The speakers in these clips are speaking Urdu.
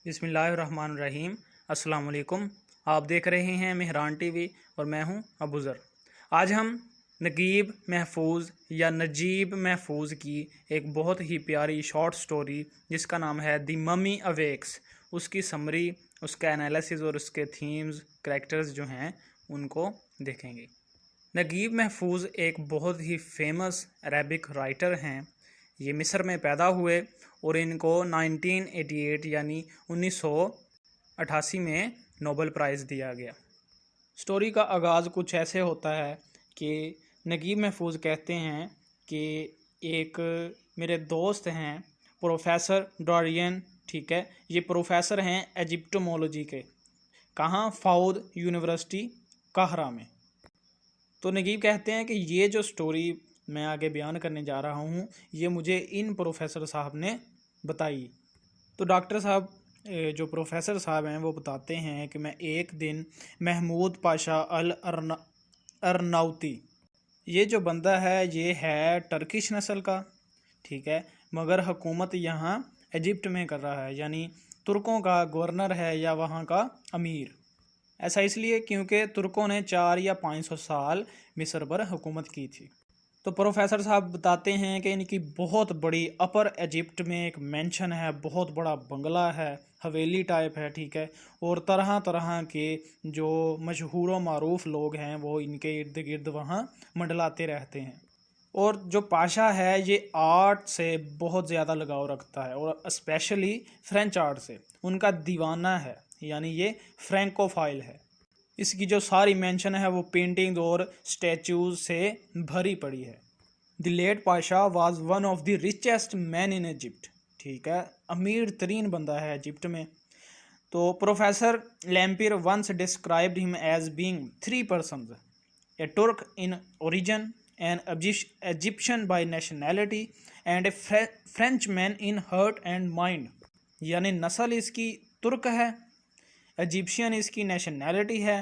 بسم اللہ الرحمن الرحیم۔ السلام علیکم۔ آپ دیکھ رہے ہیں مہران ٹی وی اور میں ہوں ابو ذر۔ آج ہم نگیب محفوظ یا نجیب محفوظ کی ایک بہت ہی پیاری شارٹ سٹوری جس کا نام ہے دی ممی اویکس، اس کی سمری، اس کا انالیسز اور اس کے تھیمز، کریکٹرز جو ہیں ان کو دیکھیں گے۔ نگیب محفوظ ایک بہت ہی فیمس عربک رائٹر ہیں۔ یہ مصر میں پیدا ہوئے اور ان کو 1988 یعنی 1988 میں نوبل پرائز دیا گیا۔ سٹوری کا آغاز کچھ ایسے ہوتا ہے کہ نگیب محفوظ کہتے ہیں کہ ایک میرے دوست ہیں پروفیسر ڈورین، ٹھیک ہے، یہ پروفیسر ہیں ایجپٹومولوجی کے، کہاں؟ فاؤد یونیورسٹی قاہرہ میں۔ تو نگیب کہتے ہیں کہ یہ جو سٹوری میں آگے بیان کرنے جا رہا ہوں یہ مجھے ان پروفیسر صاحب نے بتائی۔ تو ڈاکٹر صاحب جو پروفیسر صاحب ہیں وہ بتاتے ہیں کہ میں ایک دن محمود پاشا الارناؤتی، یہ جو بندہ ہے یہ ہے ٹرکش نسل کا، ٹھیک ہے، مگر حکومت یہاں ایجپٹ میں کر رہا ہے، یعنی ترکوں کا گورنر ہے یا وہاں کا امیر۔ ایسا اس لیے کیونکہ ترکوں نے 400 یا 500 سال مصر پر حکومت کی تھی۔ تو پروفیسر صاحب بتاتے ہیں کہ ان کی بہت بڑی اپر ایجپٹ میں ایک مینشن ہے، بہت بڑا بنگلہ ہے، حویلی ٹائپ ہے، ٹھیک ہے، اور طرح طرح کے جو مشہور و معروف لوگ ہیں وہ ان کے ارد گرد وہاں منڈلاتے رہتے ہیں۔ اور جو پاشا ہے یہ آرٹ سے بہت زیادہ لگاؤ رکھتا ہے اور اسپیشلی فرینچ آرٹ سے، ان کا دیوانہ ہے، یعنی یہ فرینکوفائل ہے۔ اس کی جو ساری مینشن ہے وہ پینٹنگ اور سٹیچوز سے بھری پڑی ہے۔ The late pasha was one of the richest man in Egypt, ٹھیک ہے، امیر ترین بندہ ہے ایجپٹ میں۔ تو professor Lampere once described him as being 3 persons: a Turk in origin, an Egyptian by nationality and a French man in heart and mind, یعنی نسل اس کی ترک ہے، ایجپشین اس کی نیشنلٹی ہے،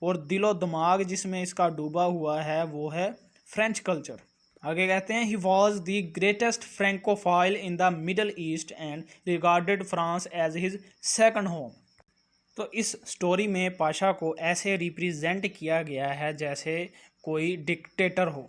اور دل و دماغ جس میں اس کا ڈوبا ہوا ہے وہ ہے فرینچ کلچر۔ آگے کہتے ہیں he was the greatest francophile in the Middle East and regarded France as his second home. تو اس سٹوری میں پاشا کو ایسے ریپریزنٹ کیا گیا ہے جیسے کوئی ڈکٹیٹر ہو،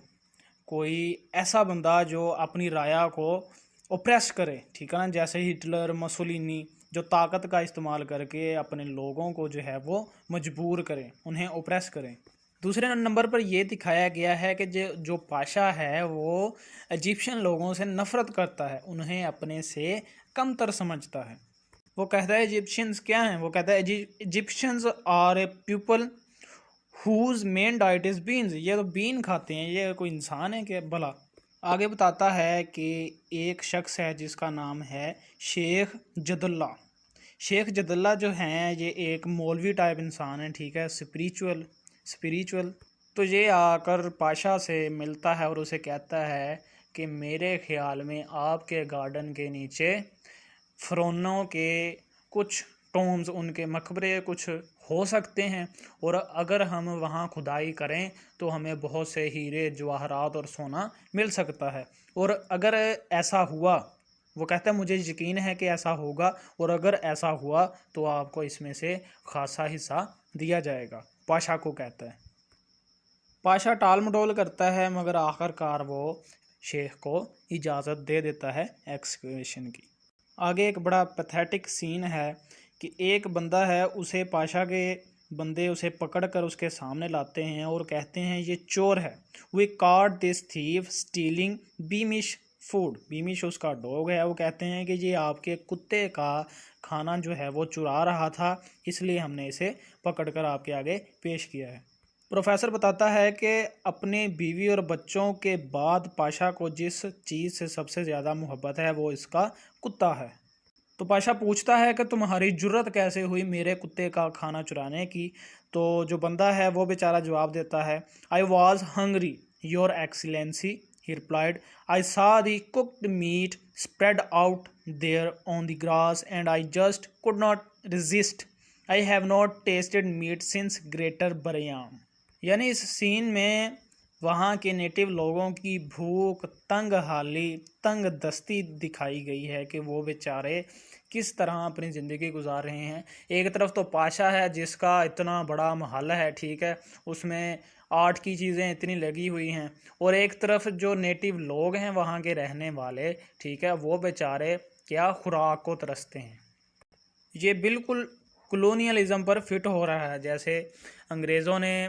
کوئی ایسا بندہ جو اپنی رایا کو اوپریس کرے، ٹھیک ہے نا، جیسے ہٹلر، مسولینی، جو طاقت کا استعمال کر کے اپنے لوگوں کو جو ہے وہ مجبور کریں، انہیں اوپریس کریں۔ دوسرے نمبر پر یہ دکھایا گیا ہے کہ جو پاشا ہے وہ ایجپشین لوگوں سے نفرت کرتا ہے، انہیں اپنے سے کم تر سمجھتا ہے۔ وہ کہتا ہے ایجپشینز کیا ہیں؟ وہ کہتا ہے Egyptians are a people whose main diet is beans, یہ تو بین کھاتے ہیں، یہ کوئی انسان ہے کہ بھلا؟ آگے بتاتا ہے کہ ایک شخص ہے جس کا نام ہے شیخ جد اللہ۔ شیخ جد اللہ جو ہیں یہ ایک مولوی ٹائپ انسان ہے، ٹھیک ہے، اسپریچول۔ تو یہ آ کر پاشا سے ملتا ہے اور اسے کہتا ہے کہ میرے خیال میں آپ کے گارڈن کے نیچے فرعونوں کے کچھ ٹومز، ان کے مقبرے کچھ ہو سکتے ہیں، اور اگر ہم وہاں کھدائی کریں تو ہمیں بہت سے ہیرے، جواہرات اور سونا مل سکتا ہے، اور اگر ایسا ہوا، وہ کہتا ہے مجھے یقین ہے کہ ایسا ہوگا، اور اگر ایسا ہوا تو آپ کو اس میں سے خاصا حصہ دیا جائے گا، پاشا کو کہتا ہے۔ پاشا ٹال مٹول کرتا ہے مگر آخر کار وہ شیخ کو اجازت دے دیتا ہے ایکسکیویشن کی۔ آگے ایک بڑا پیتھیٹک سین ہے کہ ایک بندہ ہے، اسے پاشا کے بندے اسے پکڑ کر اس کے سامنے لاتے ہیں اور کہتے ہیں یہ چور ہے۔ وی کاٹ دس تھیف اسٹیلنگ بیمش فوڈ، بیمش اس کا ڈوگ ہے، وہ کہتے ہیں کہ یہ آپ کے کتے کا کھانا جو ہے وہ چرا رہا تھا، اس لیے ہم نے اسے پکڑ کر آپ کے آگے پیش کیا ہے۔ پروفیسر بتاتا ہے کہ اپنے بیوی اور بچوں کے بعد پاشا کو جس چیز سے سب سے زیادہ محبت ہے وہ اس کا کتا ہے۔ تو پاشا پوچھتا ہے کہ تمہاری جرت کیسے ہوئی میرے کتے کا کھانا چرانے کی؟ تو جو بندہ ہے وہ بیچارہ جواب دیتا ہے I was hungry, your excellency, he replied. I saw the cooked meat spread out there on the grass and I just could not resist. I have not tasted meat since Greater Biram. یعنی اس سین میں وہاں کے نیٹو لوگوں کی بھوک، تنگ حالی، تنگ دستی دکھائی گئی ہے کہ وہ بیچارے کس طرح اپنی زندگی گزار رہے ہیں. ایک طرف تو پاشا ہے جس کا اتنا بڑا محل ہے, ٹھیک ہے, اس میں آرٹ کی چیزیں اتنی لگی ہوئی ہیں, اور ایک طرف جو نیٹیو لوگ ہیں وہاں کے رہنے والے, ٹھیک ہے, وہ بیچارے کیا خوراک کو ترستے ہیں. یہ بالکل کلونیلزم پر فٹ ہو رہا ہے, جیسے انگریزوں نے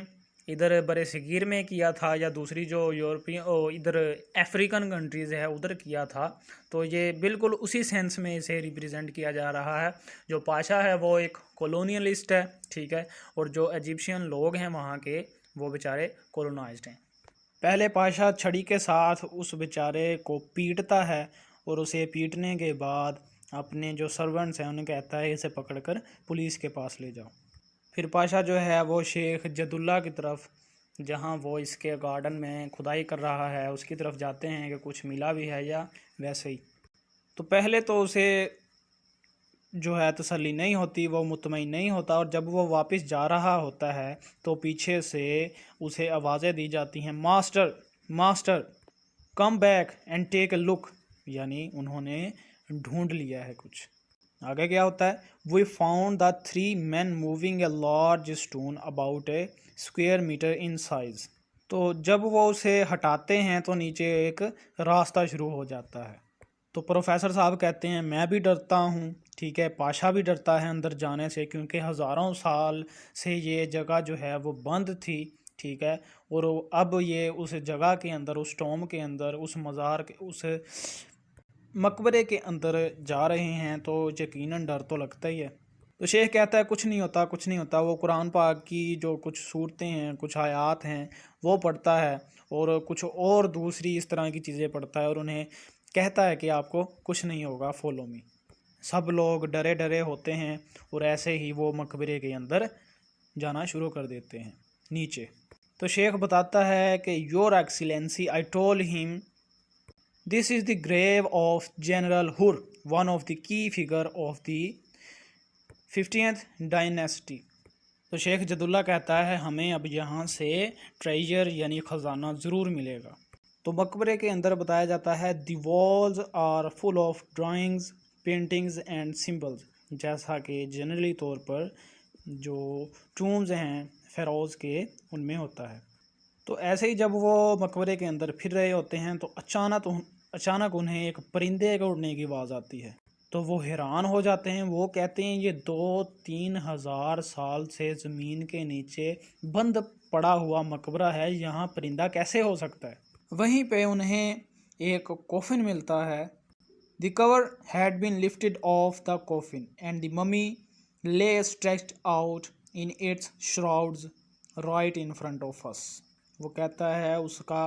ادھر بر صغیر میں کیا تھا یا دوسری جو ادھر افریقن کنٹریز ہے ادھر کیا تھا. تو یہ بالکل اسی سینس میں اسے ریپرزینٹ کیا جا رہا ہے. جو پاشا ہے وہ ایک کولونیلسٹ ہے, ٹھیک ہے, اور جو ایجپشین لوگ ہیں وہاں کے وہ بیچارے کولونائزڈ ہیں. پہلے پاشا چھڑی کے ساتھ اس بیچارے کو پیٹتا ہے, اور اسے پیٹنے کے بعد اپنے جو سرونٹس ہیں انہیں کہتا ہے اسے پکڑ کر پولیس کے پاس لے جاؤ. پھر پاشا جو ہے وہ شیخ جد اللہ کی طرف, جہاں وہ اس کے گارڈن میں کھدائی کر رہا ہے, اس کی طرف جاتے ہیں کہ کچھ ملا بھی ہے یا ویسے ہی. تو پہلے تو اسے جو ہے تسلی نہیں ہوتی, وہ مطمئن نہیں ہوتا, اور جب وہ واپس جا رہا ہوتا ہے تو پیچھے سے اسے آوازیں دی جاتی ہیں, master master come back and take a look, یعنی انہوں نے ڈھونڈ لیا ہے کچھ. آگے کیا ہوتا ہے, we found the 3 men moving a large stone about a square metre in size. تو جب وہ اسے ہٹاتے ہیں تو نیچے ایک راستہ شروع ہو جاتا ہے. تو پروفیسر صاحب کہتے ہیں میں بھی ڈرتا ہوں, ٹھیک ہے, پاشا بھی ڈرتا ہے اندر جانے سے, کیونکہ ہزاروں سال سے یہ جگہ جو ہے وہ بند تھی, ٹھیک ہے, اور اب یہ اس جگہ کے اندر, اس ٹوم کے اندر, اس مزار کے, اس مقبرے کے اندر جا رہے ہیں, تو یقیناً ڈر تو لگتا ہی ہے. تو شیخ کہتا ہے کچھ نہیں ہوتا, کچھ نہیں ہوتا. وہ قرآن پاک کی جو کچھ صورتیں ہیں, کچھ آیات ہیں وہ پڑھتا ہے, اور کچھ اور دوسری اس طرح کی چیزیں پڑھتا ہے, اور انہیں کہتا ہے کہ آپ کو کچھ نہیں ہوگا, فالو می. سب لوگ ڈرے ڈرے ہوتے ہیں, اور ایسے ہی وہ مقبرے کے اندر جانا شروع کر دیتے ہیں نیچے. تو شیخ بتاتا ہے کہ your Excellency, I tell him this is the grave of general her, one of the key figure of the 15th dynasty. تو شیخ جد اللہ کہتا ہے ہمیں اب یہاں سے ٹریجر یعنی خزانہ ضرور ملے گا. تو مقبرے کے اندر بتایا جاتا ہے the walls are full of drawings, paintings and symbols, جیسا کہ جنرلی طور پر جو ٹومز ہیں فیروز کے ان میں ہوتا ہے. تو ایسے ہی جب وہ مقبرے کے اندر پھر رہے ہوتے ہیں تو اچانک انہیں ایک پرندے کے اڑنے کی آواز آتی ہے. تو وہ حیران ہو جاتے ہیں, وہ کہتے ہیں یہ 2-3 ہزار سال سے زمین کے نیچے بند پڑا ہوا مقبرہ ہے, یہاں پرندہ کیسے ہو سکتا ہے. وہیں پہ انہیں ایک کوفن ملتا ہے. The cover had been lifted off the coffin and the mummy lay stretched out in its shrouds right in front of us. وہ کہتا ہے اس کا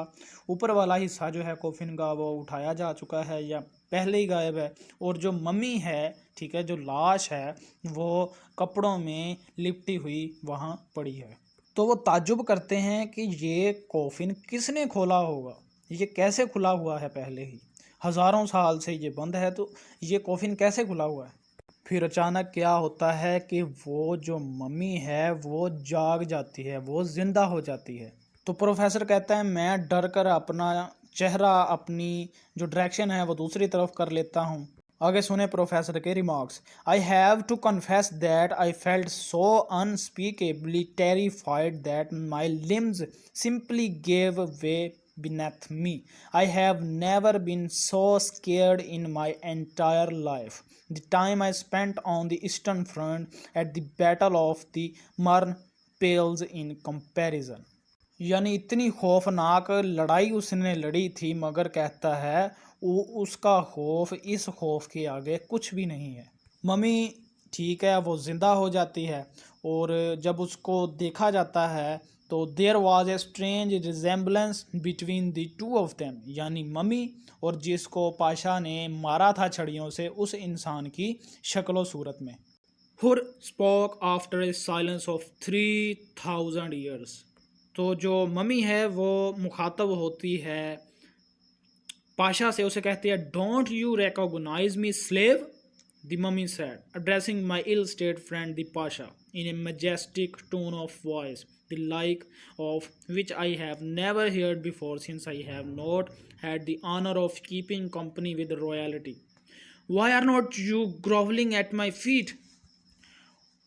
اوپر والا حصہ جو ہے کوفن کا وہ اٹھایا جا چکا ہے یا پہلے ہی غائب ہے, اور جو ممی ہے, ٹھیک ہے, جو لاش ہے وہ کپڑوں میں لپٹی ہوئی وہاں پڑی ہے. تو وہ تعجب کرتے ہیں کہ یہ کوفن کس نے کھولا ہوگا, یہ کیسے کھلا ہوا ہے, پہلے ہی ہزاروں سال سے یہ بند ہے, تو یہ کوفن کیسے کھلا ہوا ہے. پھر اچانک کیا ہوتا ہے کہ وہ جو ممی ہے وہ جاگ جاتی ہے, وہ زندہ ہو جاتی ہے. تو پروفیسر کہتا ہے میں ڈر کر اپنا چہرہ, اپنی جو ڈائریکشن ہے وہ دوسری طرف کر لیتا ہوں. آگے سنیں پروفیسر کے remarks. I have to confess that I felt so unspeakably terrified that my limbs simply gave way beneath me. I have never been so scared in my entire life. The time I spent on the Eastern Front at the Battle of the Marne pales in comparison. یعنی اتنی خوفناک لڑائی اس نے لڑی تھی, مگر کہتا ہے اس کا خوف اس خوف کے آگے کچھ بھی نہیں ہے. ممی ٹھیک ہے وہ زندہ ہو جاتی ہے, اور جب اس کو دیکھا جاتا ہے تو there was a strange resemblance between the two of them, یعنی ممی اور جس کو پاشا نے مارا تھا چھڑیوں سے اس انسان کی شکل و صورت میں. He spoke after a silence of 3000 years. تو جو ممی ہے وہ مخاطب ہوتی ہے پاشا سے, اسے کہتی ہے don't you recognise me slave. The mummy said addressing my ill-state friend the Pasha in a majestic tone of voice, the like of which I have never heard before since I have not had the honor of keeping company with royalty. Why are not you groveling at my feet?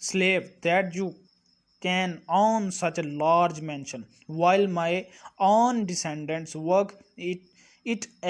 slave that you can own such a large mansion while my own descendants work it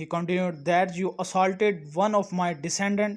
he continued, that you assaulted one of my descendant,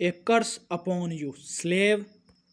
A curse upon you slave,